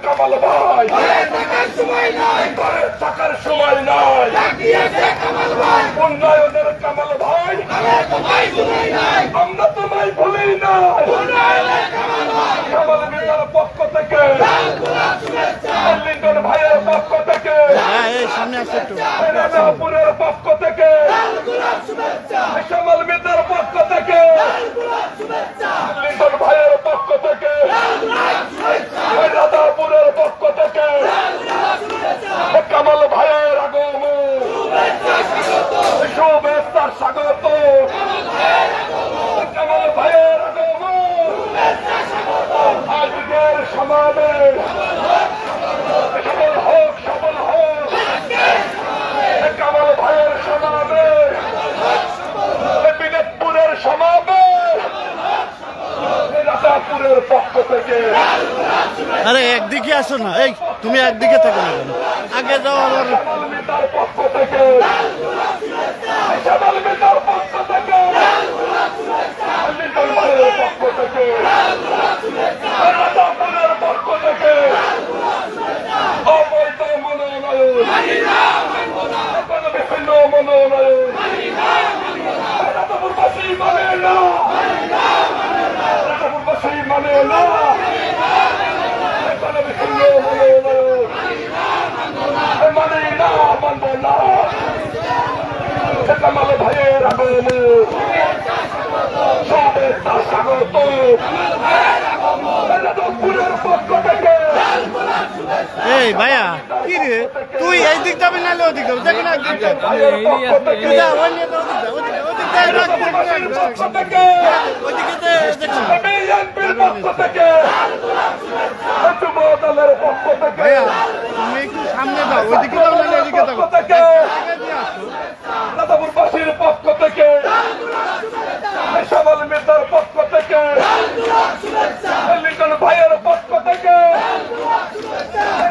কামাল ভাই ঘরে থাকার সময় নাই উন্নয়নের কামাল ভাই আমরা তোমায় ভুলি নাই কামাল মিয়ার পক্ষ থেকে লিন্টন ভাইয়ের পক্ষ থেকে সামনে আসছে একটু রাজাপুরের পক্ষ থেকে কামাল মিয়ার পক্ষ থেকে লিন্টন ভাইয়ের পক্ষ থেকে রাজাপুরের পক্ষ থেকে কামাল ভাইয়ের আগমন শুভেচ্ছা স্বাগত কামাল ভাইয়ের আগমন আজকের সমাবেশ সফল হোক সফল হোক কামাল ভাইয়ের সমাবেশ বিনোদপুরের সমাবেশ রাজাপুরের পক্ষ থেকে আরে একদিকে আসো না, এই তুমি একদিকে থাকো না কেন? আগে যাও আবার পক্ষ থেকে পক্ষ থেকে লিন্টন ভাইয়ের পক্ষ থেকে রাজাপুরের পক্ষ থেকে অবৈধ মনোনয়ন বিভিন্ন মনোনয়ন রাজাপুরবাসী মানে না রাজাপুরবাসী মানে না বিভিন্ন মনোনয়ন মানে না মানব না কামাল ভাইয়ের আগমন শুভেচ্ছা স্বাগত রাজাপুরের পক্ষ থেকে এই ভাইয়া কি রে, তুই এই দিক যাবি নাহলে ওদিক যাবি, দেখো না একদিক যাবি। তুই যা, ওই নিয়ে যা, ওদিক যা, ওদিক যা, পক্ষ থেকে ওইদিকে যে দেখো না। বিএনপির পক্ষ থেকে যুব দলের পক্ষ থেকে ভাইয়া তুমি একটু সামনে যাও, ওইদিকে যাও